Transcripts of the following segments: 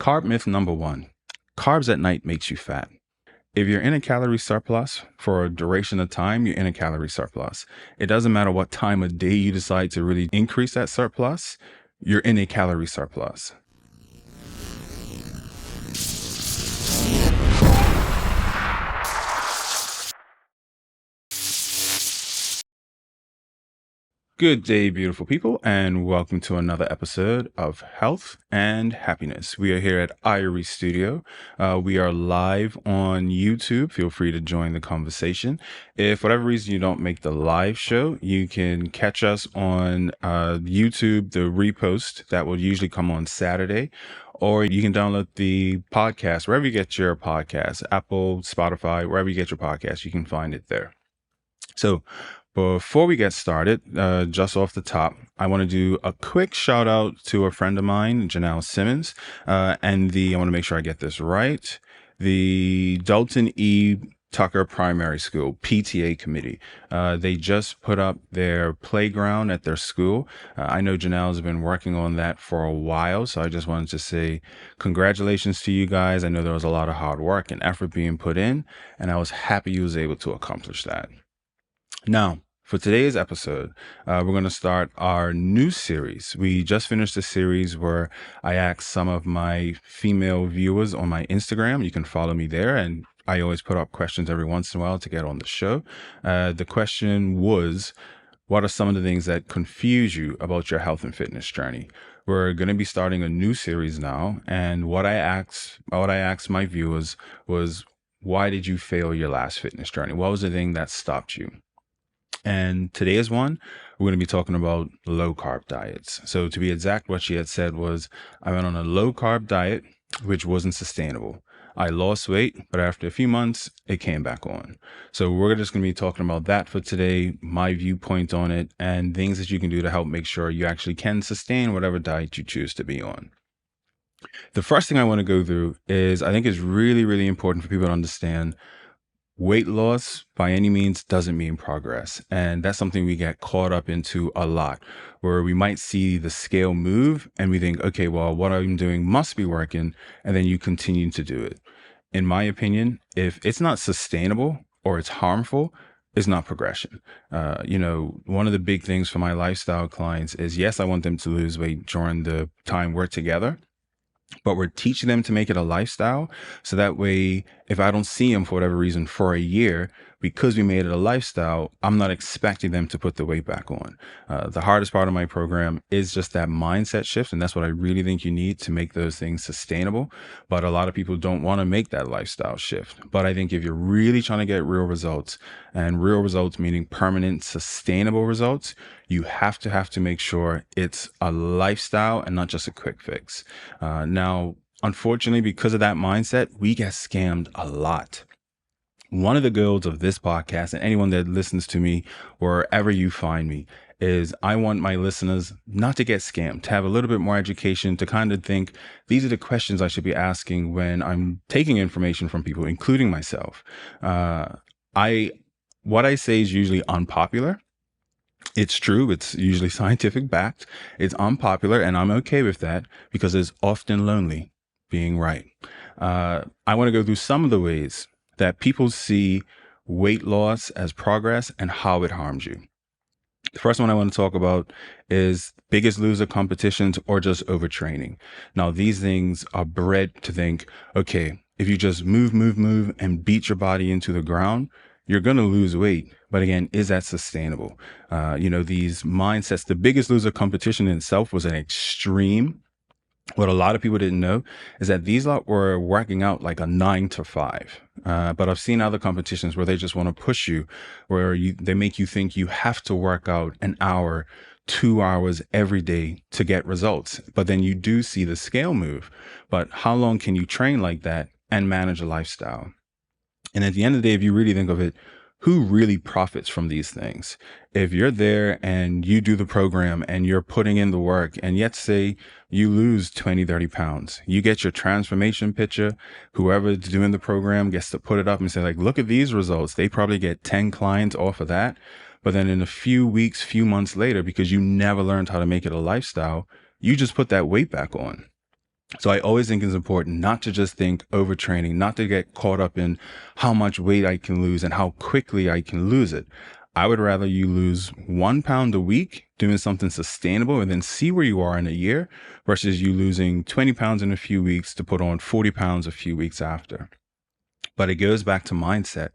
Carb myth number 1. Carbs at night makes you fat. If you're in a calorie surplus for a duration of time, you're in a calorie surplus. It doesn't matter what time of day you decide to really increase that surplus, you're in a calorie surplus. Good day, beautiful people, and welcome to another episode of Health and Happiness. We are here at IFBB Studio. We are live on YouTube. Feel free to join the conversation. If for whatever reason you don't make the live show, you can catch us on YouTube, the repost that will usually come on Saturday, or you can download the podcast wherever you get your podcasts, Apple, Spotify, wherever you get your podcasts, you can find it there. So before we get started, just off the top, I want to do a quick shout out to a friend of mine, Janelle Simmons, I want to make sure I get this right, the Dalton E. Tucker Primary School PTA committee. They just put up their playground at their school. I know Janelle's been working on that for a while, so I just wanted to say congratulations to you guys. I know there was a lot of hard work and effort being put in, and I was happy you was able to accomplish that. Now, for today's episode, we're going to start our new series. We just finished a series where I asked some of my female viewers on my Instagram. You can follow me there, and I always put up questions every once in a while to get on the show. The question was, what are some of the things that confuse you about your health and fitness journey? We're going to be starting a new series now, and what I asked my viewers was, why did you fail your last fitness journey? What was the thing that stopped you? And today's one, we're going to be talking about low carb diets. So to be exact, what she had said was, I went on a low carb diet, which wasn't sustainable. I lost weight, but after a few months, it came back on. So we're just going to be talking about that for today, my viewpoint on it, and things that you can do to help make sure you actually can sustain whatever diet you choose to be on. The first thing I want to go through is, I think it's really, really important for people to understand weight loss by any means doesn't mean progress. And that's something we get caught up into a lot, where we might see the scale move and we think, okay, well, what I'm doing must be working. And then you continue to do it. In my opinion, if it's not sustainable or it's harmful, it's not progression. One of the big things for my lifestyle clients is, yes, I want them to lose weight during the time we're together, but we're teaching them to make it a lifestyle. So that way, if I don't see them for whatever reason for a year, because we made it a lifestyle, I'm not expecting them to put the weight back on. The hardest part of my program is just that mindset shift. And that's what I really think you need to make those things sustainable. But a lot of people don't want to make that lifestyle shift. But I think if you're really trying to get real results, and real results meaning permanent, sustainable results, you have to make sure it's a lifestyle and not just a quick fix. Now, unfortunately, because of that mindset, we get scammed a lot. One of the goals of this podcast, and anyone that listens to me wherever you find me, is I want my listeners not to get scammed, to have a little bit more education, to kind of think these are the questions I should be asking when I'm taking information from people, including myself. What I say is usually unpopular. It's true. It's usually scientific backed. It's unpopular, and I'm okay with that because it's often lonely being right. I want to go through some of the ways that people see weight loss as progress and how it harms you. The first one I want to talk about is biggest loser competitions or just overtraining. Now, these things are bred to think, okay, if you just move, and beat your body into the ground, you're going to lose weight. But again, is that sustainable? These mindsets, the biggest loser competition in itself was an extreme. What a lot of people didn't know is that these lot were working out like a 9 to 5. But I've seen other competitions where they just want to push you, where they make you think you have to work out an hour, 2 hours every day to get results. But then you do see the scale move. But how long can you train like that and manage a lifestyle? And at the end of the day, if you really think of it, who really profits from these things? If you're there and you do the program and you're putting in the work, and yet say you lose 20, 30 pounds, you get your transformation picture, whoever's doing the program gets to put it up and say, like, look at these results. They probably get 10 clients off of that. But then in a few weeks, few months later, because you never learned how to make it a lifestyle, you just put that weight back on. So I always think it's important not to just think overtraining, not to get caught up in how much weight I can lose and how quickly I can lose it. I would rather you lose 1 pound a week doing something sustainable and then see where you are in a year versus you losing 20 pounds in a few weeks to put on 40 pounds a few weeks after. But it goes back to mindset.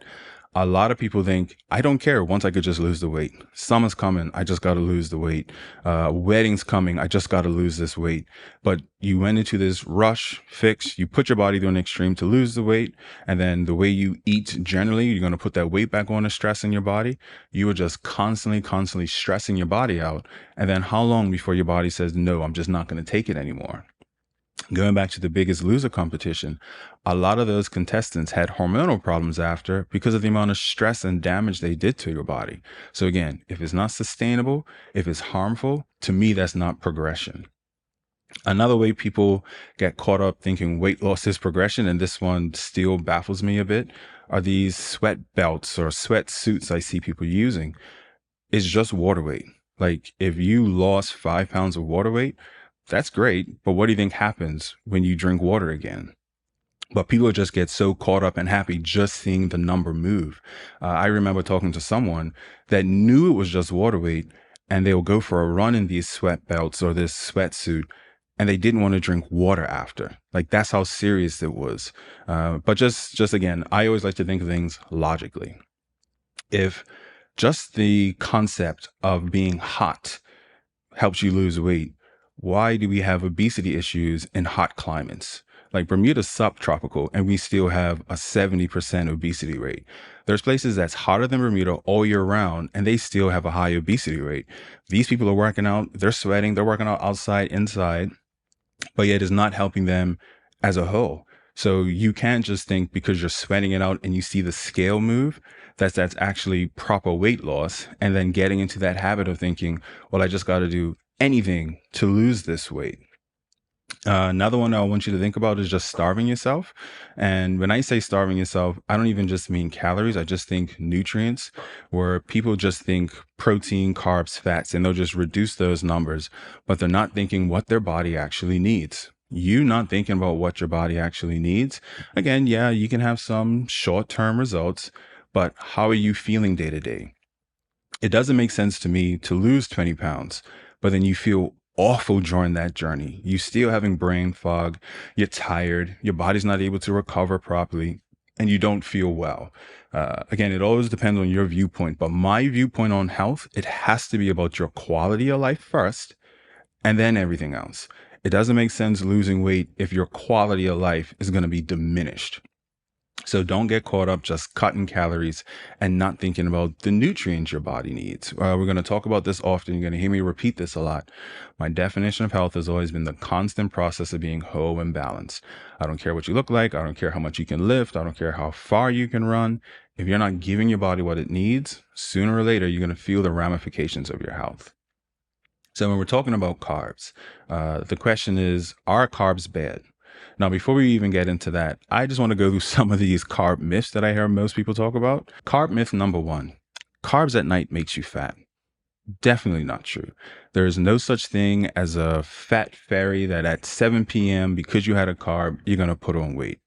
A lot of people think, I don't care once I could just lose the weight. Summer's coming, I just got to lose the weight. Wedding's coming, I just got to lose this weight. But you went into this rush fix, you put your body to an extreme to lose the weight. And then the way you eat generally, you're going to put that weight back on and stress in your body. You are just constantly stressing your body out. And then how long before your body says, no, I'm just not going to take it anymore? Going back to the Biggest Loser competition, a lot of those contestants had hormonal problems after because of the amount of stress and damage they did to your body. So again, if it's not sustainable, if it's harmful, to me, that's not progression. Another way people get caught up thinking weight loss is progression, and this one still baffles me a bit, are these sweat belts or sweat suits I see people using. It's just water weight. Like if you lost 5 pounds of water weight, that's great. But what do you think happens when you drink water again? But people just get so caught up and happy just seeing the number move. I remember talking to someone that knew it was just water weight, and they'll go for a run in these sweat belts or this sweatsuit, and they didn't want to drink water after. Like that's how serious it was. But just again, I always like to think of things logically. If just the concept of being hot helps you lose weight, why do we have obesity issues in hot climates? Like Bermuda's subtropical, and we still have a 70% obesity rate. There's places that's hotter than Bermuda all year round, and they still have a high obesity rate. These people are working out, they're sweating, they're working out outside, inside, but yet it's not helping them as a whole. So you can't just think because you're sweating it out and you see the scale move, that's actually proper weight loss, and then getting into that habit of thinking, well, I just got to do anything to lose this weight. Another one I want you to think about is just starving yourself. And when I say starving yourself, I don't even just mean calories. I just think nutrients, where people just think protein, carbs, fats, and they'll just reduce those numbers, but they're not thinking what their body actually needs. You not thinking about what your body actually needs. Again, yeah, you can have some short-term results, but how are you feeling day to day? It doesn't make sense to me to lose 20 pounds, but then you feel awful during that journey. You still having brain fog, you're tired, your body's not able to recover properly, and you don't feel well. Again, it always depends on your viewpoint, but my viewpoint on health, it has to be about your quality of life first, and then everything else. It doesn't make sense losing weight if your quality of life is going to be diminished. So don't get caught up just cutting calories and not thinking about the nutrients your body needs. We're going to talk about this often. You're going to hear me repeat this a lot. My definition of health has always been the constant process of being whole and balanced. I don't care what you look like. I don't care how much you can lift. I don't care how far you can run. If you're not giving your body what it needs, sooner or later, you're going to feel the ramifications of your health. So when we're talking about carbs, the question is, are carbs bad? Now, before we even get into that, I just want to go through some of these carb myths that I hear most people talk about. Carb myth number one, carbs at night makes you fat. Definitely not true. There is no such thing as a fat fairy that at 7 p.m., because you had a carb, you're going to put on weight.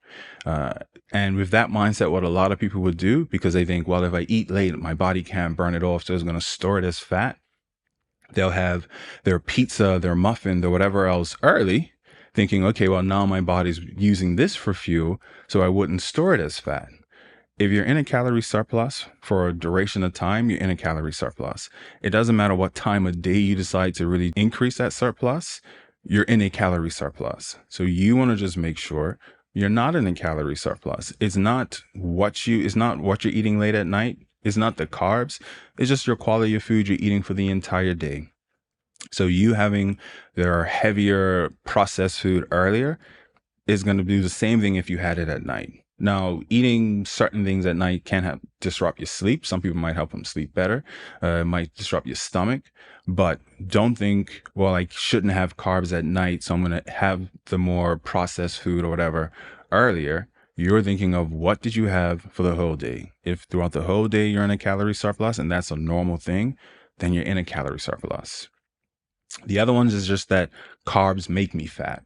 And with that mindset, what a lot of people would do, because they think, well, if I eat late, my body can't burn it off, so it's going to store it as fat. They'll have their pizza, their muffin, their whatever else early, thinking, okay, well, now my body's using this for fuel, so I wouldn't store it as fat. If you're in a calorie surplus for a duration of time, you're in a calorie surplus. It doesn't matter what time of day you decide to really increase that surplus, you're in a calorie surplus. So you want to just make sure you're not in a calorie surplus. It's not what you're eating late at night. It's not the carbs. It's just your quality of food you're eating for the entire day. So you having their heavier processed food earlier is going to do the same thing if you had it at night. Now, eating certain things at night can disrupt your sleep. Some people might help them sleep better. It might disrupt your stomach. But don't think, well, I shouldn't have carbs at night, so I'm going to have the more processed food or whatever earlier. You're thinking of what did you have for the whole day. If throughout the whole day you're in a calorie surplus and that's a normal thing, then you're in a calorie surplus. The other ones is just that carbs make me fat.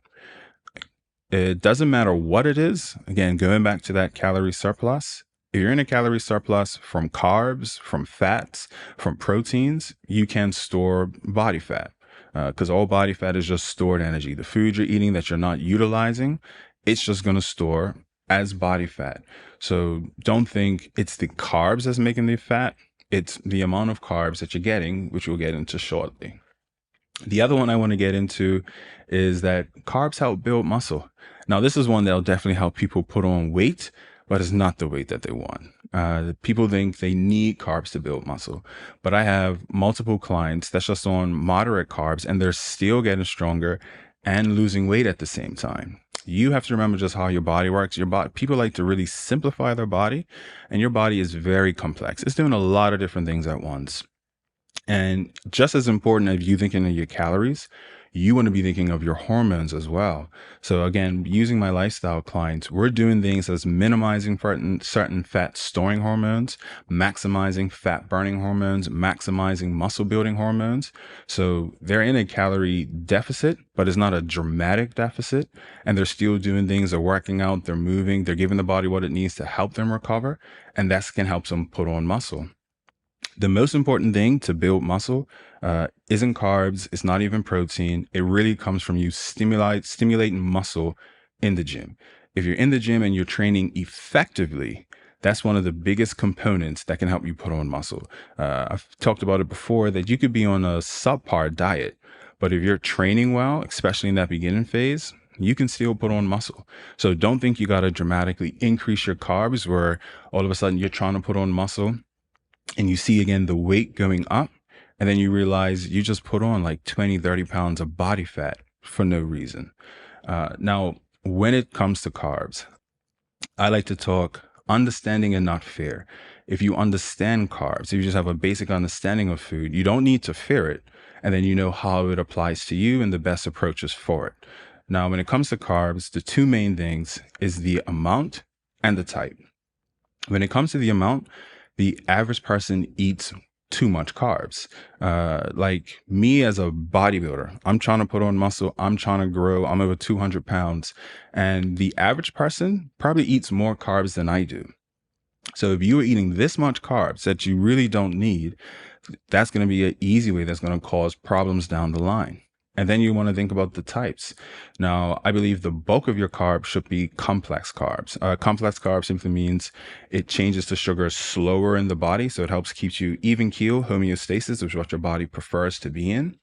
It doesn't matter what it is. Again, going back to that calorie surplus, if you're in a calorie surplus from carbs, from fats, from proteins, you can store body fat, because all body fat is just stored energy. The food you're eating that you're not utilizing, it's just going to store as body fat. So don't think it's the carbs that's making the fat. It's the amount of carbs that you're getting, which we'll get into shortly. The other one I want to get into is that carbs help build muscle. Now, this is one that'll definitely help people put on weight, but it's not the weight that they want. People think they need carbs to build muscle, but I have multiple clients that's just on moderate carbs and they're still getting stronger and losing weight at the same time. You have to remember just how your body works. People like to really simplify their body, and your body is very complex. It's doing a lot of different things at once. And just as important as you thinking of your calories, you want to be thinking of your hormones as well. So again, using my lifestyle clients, we're doing things as minimizing certain fat storing hormones, maximizing fat burning hormones, maximizing muscle building hormones. So they're in a calorie deficit, but it's not a dramatic deficit. And they're still doing things, they're working out, they're moving, they're giving the body what it needs to help them recover. And that can help them put on muscle. The most important thing to build muscle isn't carbs. It's not even protein. It really comes from you stimulating muscle in the gym. If you're in the gym and you're training effectively, that's one of the biggest components that can help you put on muscle. I've talked about it before that you could be on a subpar diet, but if you're training well, especially in that beginning phase, you can still put on muscle. So don't think you got to dramatically increase your carbs where all of a sudden you're trying to put on muscle and you see again the weight going up, and then you realize you just put on like 20, 30 pounds of body fat for no reason. Now, when it comes to carbs, I like to talk understanding and not fear. If you understand carbs, if you just have a basic understanding of food, you don't need to fear it, and then you know how it applies to you and the best approaches for it. Now, when it comes to carbs, the two main things is the amount and the type. When it comes to the amount, the average person eats too much carbs. Like me as a bodybuilder, I'm trying to put on muscle. I'm trying to grow. I'm over 200 pounds. And the average person probably eats more carbs than I do. So if you are eating this much carbs that you really don't need, that's going to be an easy way that's going to cause problems down the line. And then you want to think about the types. Now, I believe the bulk of your carbs should be complex carbs. Complex carbs simply means it changes the sugar slower in the body. So it helps keep you even keel, homeostasis, which is what your body prefers to be in.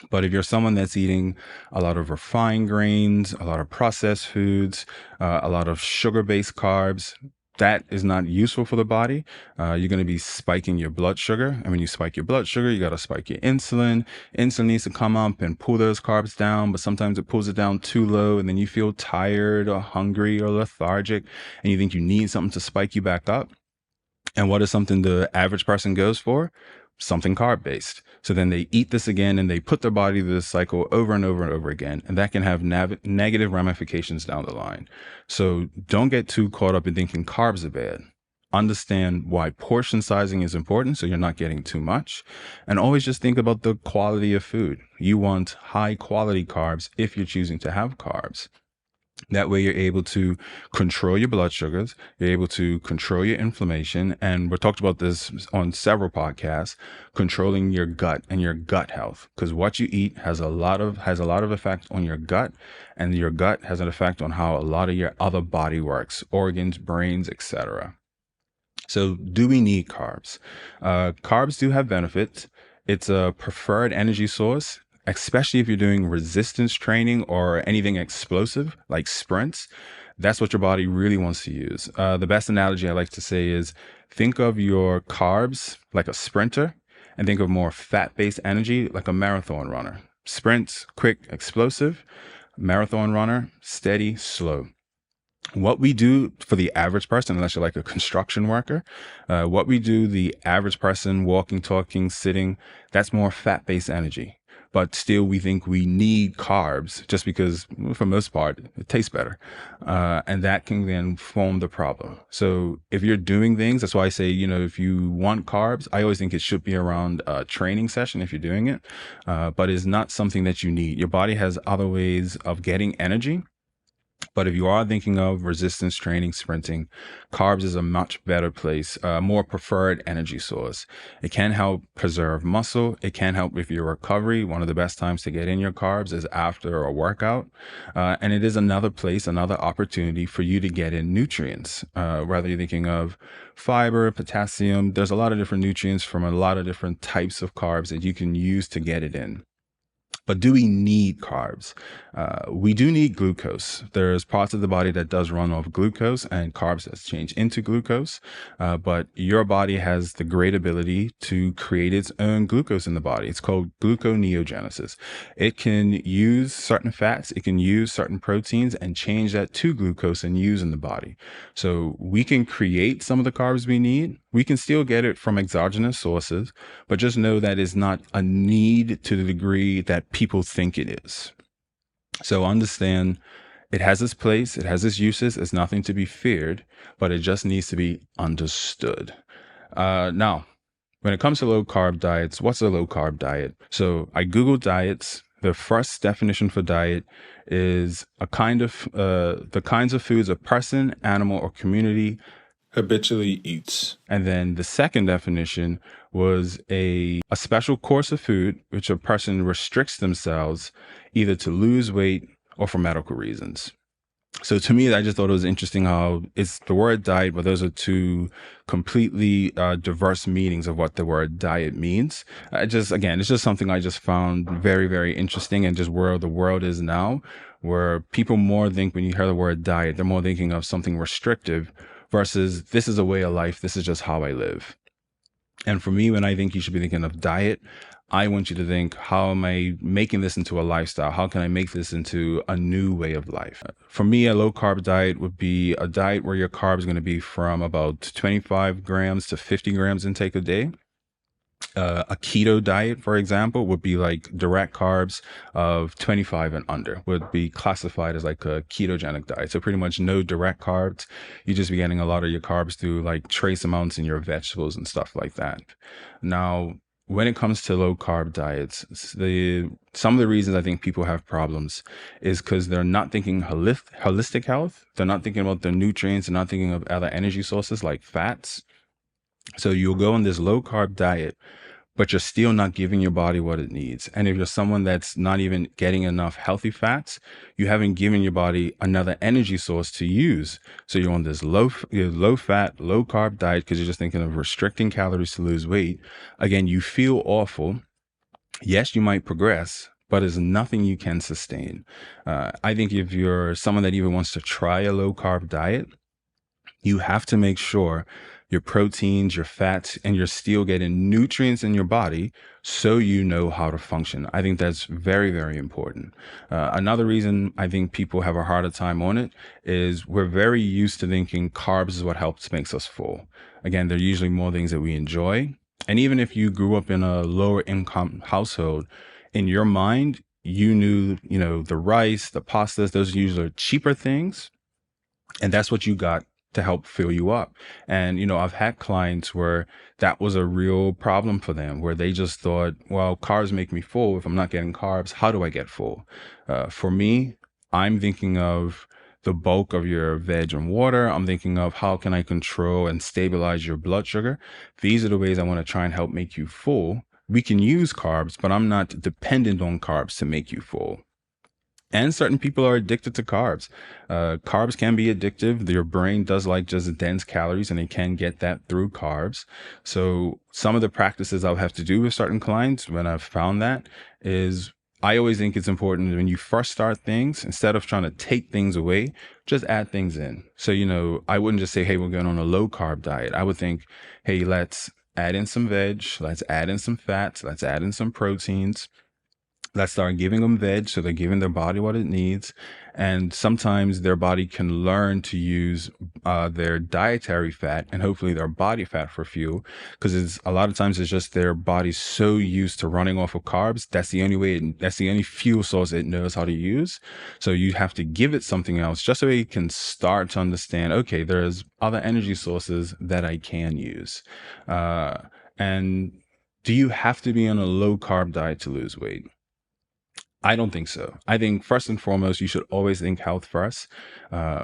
But if you're someone that's eating a lot of refined grains, a lot of processed foods, a lot of sugar-based carbs, that is not useful for the body. You're going to be spiking your blood sugar. And when you spike your blood sugar, you got to spike your insulin. Insulin needs to come up and pull those carbs down, but sometimes it pulls it down too low. And then you feel tired or hungry or lethargic, and you think you need something to spike you back up. And what is something the average person goes for? Something carb-based. So then they eat this again and they put their body through this cycle over and over and over again. And that can have negative ramifications down the line. So don't get too caught up in thinking carbs are bad. Understand why portion sizing is important so you're not getting too much. And always just think about the quality of food. You want high quality carbs if you're choosing to have carbs. That way you're able to control your blood sugars, you're able to control your inflammation, and we talked about this on several podcasts, controlling your gut and your gut health, because what you eat has a lot of effect on your gut, and your gut has an effect on how a lot of your other body works, organs, brains, etc. So do we need carbs? Carbs do have benefits. It's a preferred energy source, especially if you're doing resistance training or anything explosive like sprints. That's what your body really wants to use. The best analogy I like to say is think of your carbs like a sprinter and think of more fat-based energy like a marathon runner. Sprints, quick, explosive. Marathon runner, steady, slow. What we do for the average person, unless you're like a construction worker, what we do, the average person walking, talking, sitting, that's more fat-based energy. But still, we think we need carbs just because, for the most part, it tastes better. And that can then form the problem. So if you're doing things, that's why I say, if you want carbs, I always think it should be around a training session if you're doing it. But it's not something that you need. Your body has other ways of getting energy. But if you are thinking of resistance training, sprinting, carbs is a much better place, more preferred energy source. It can help preserve muscle. It can help with your recovery. One of the best times to get in your carbs is after a workout. And it is another place, another opportunity for you to get in nutrients. Whether you're thinking of fiber, potassium, there's a lot of different nutrients from a lot of different types of carbs that you can use to get it in. But do we need carbs? We do need glucose. There's parts of the body that does run off glucose and carbs that's changed into glucose. But your body has the great ability to create its own glucose in the body. It's called gluconeogenesis. It can use certain fats, it can use certain proteins and change that to glucose and use in the body. So we can create some of the carbs we need. We can still get it from exogenous sources, but just know that it's not a need to the degree that people think it is. So understand it has its place, it has its uses, it's nothing to be feared, but it just needs to be understood. Now, when it comes to low carb diets, what's a low carb diet? So I Googled diets. The first definition for diet is a kind of the kinds of foods a person, animal, or community habitually eats. And then the second definition was a special course of food which a person restricts themselves either to lose weight or for medical reasons. So to me, I just thought it was interesting how it's the word diet, but those are two completely diverse meanings of what the word diet means. It's just something I just found very, very interesting, and just where the world is now, where people more think when you hear the word diet, they're more thinking of something restrictive versus this is a way of life. This is just how I live. And for me, when I think you should be thinking of diet, I want you to think, how am I making this into a lifestyle? How can I make this into a new way of life? For me, a low carb diet would be a diet where your carbs are going to be from about 25 grams to 50 grams intake a day. A keto diet, for example, would be like direct carbs of 25 and under, would be classified as like a ketogenic diet. So pretty much no direct carbs. You just be getting a lot of your carbs through like trace amounts in your vegetables and stuff like that. Now, when it comes to low carb diets, some of the reasons I think people have problems is because they're not thinking holistic health. They're not thinking about their nutrients. They're not thinking of other energy sources like fats. So you'll go on this low carb diet, but you're still not giving your body what it needs. And if you're someone that's not even getting enough healthy fats, you haven't given your body another energy source to use. So you're on this low fat, low carb diet because you're just thinking of restricting calories to lose weight. Again, you feel awful. Yes, you might progress, but it's nothing you can sustain. I think if you're someone that even wants to try a low carb diet, you have to make sure your proteins, your fats, and you're still getting nutrients in your body so you know how to function. I think that's very, very important. Another reason I think people have a harder time on it is we're very used to thinking carbs is what makes us full. Again, they're usually more things that we enjoy. And even if you grew up in a lower income household, in your mind, you knew, the rice, the pastas, those usually are cheaper things. And that's what you got to help fill you up. And, I've had clients where that was a real problem for them, where they just thought, well, carbs make me full. If I'm not getting carbs, how do I get full? For me, I'm thinking of the bulk of your veg and water. I'm thinking of how can I control and stabilize your blood sugar? These are the ways I want to try and help make you full. We can use carbs, but I'm not dependent on carbs to make you full. And certain people are addicted to carbs. Carbs can be addictive. Your brain does like just dense calories, and it can get that through carbs. So some of the practices I'll have to do with certain clients when I've found that is I always think it's important when you first start things, instead of trying to take things away, just add things in. So, I wouldn't just say, hey, we're going on a low carb diet. I would think, hey, let's add in some veg. Let's add in some fats. Let's add in some proteins. Let's start giving them veg so they're giving their body what it needs. And sometimes their body can learn to use their dietary fat and hopefully their body fat for fuel, because a lot of times it's just their body's so used to running off of carbs. That's the only fuel source it knows how to use. So you have to give it something else just so it can start to understand, okay, there's other energy sources that I can use. And do you have to be on a low carb diet to lose weight? I don't think so. I think first and foremost, you should always think health first.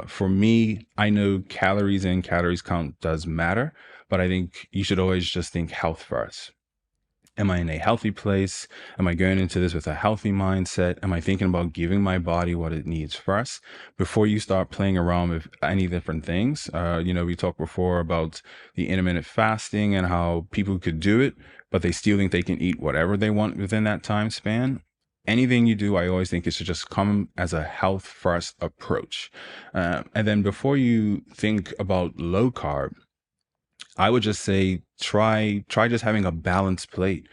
For me, I know calories in, calories count does matter, but I think you should always just think health first. Am I in a healthy place? Am I going into this with a healthy mindset? Am I thinking about giving my body what it needs first before you start playing around with any different things? We talked before about the intermittent fasting and how people could do it, but they still think they can eat whatever they want within that time span. Anything you do, I always think it should just come as a health first approach. And then before you think about low carb, I would just say try just having a balanced plate.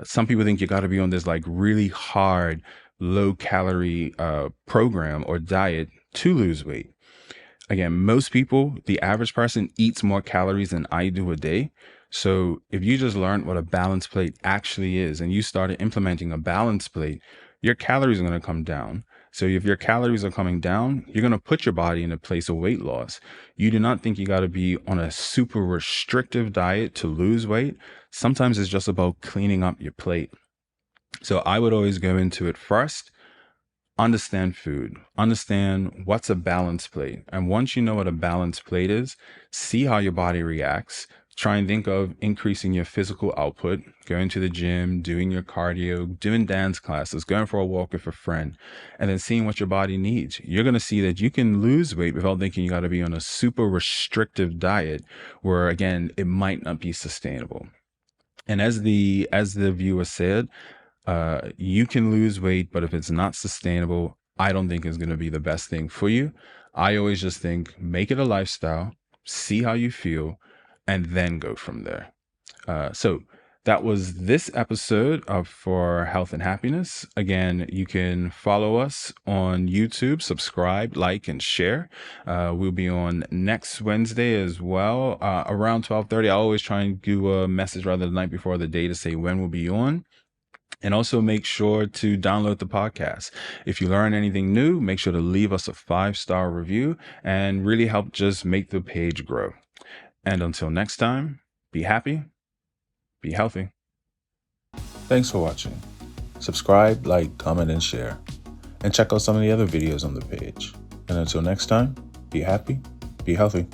Some people think you got to be on this like really hard, low calorie program or diet to lose weight. Again, most people, the average person eats more calories than I do a day. So if you just learned what a balanced plate actually is and you started implementing a balanced plate, your calories are going to come down. So if your calories are coming down, you're going to put your body in a place of weight loss. You do not think you got to be on a super restrictive diet to lose weight. Sometimes it's just about cleaning up your plate. So I would always go into it first. Understand food, understand what's a balanced plate. And once you know what a balanced plate is, see how your body reacts. Try and think of increasing your physical output, going to the gym, doing your cardio, doing dance classes, going for a walk with a friend, and then seeing what your body needs. You're going to see that you can lose weight without thinking you got to be on a super restrictive diet where, again, it might not be sustainable. And as the viewer said, you can lose weight, but if it's not sustainable, I don't think it's going to be the best thing for you. I always just think make it a lifestyle, see how you feel, and then go from there. So that was this episode of For Health and Happiness. Again, you can follow us on YouTube, subscribe, like, and share. We'll be on next Wednesday as well, around 12:30. I always try and do a message rather the night before the day to say when we'll be on. And also make sure to download the podcast. If you learn anything new, make sure to leave us a 5-star review and really help just make the page grow. And until next time, be happy, be healthy. Thanks for watching. Subscribe, like, comment, and share. And check out some of the other videos on the page. And until next time, be happy, be healthy.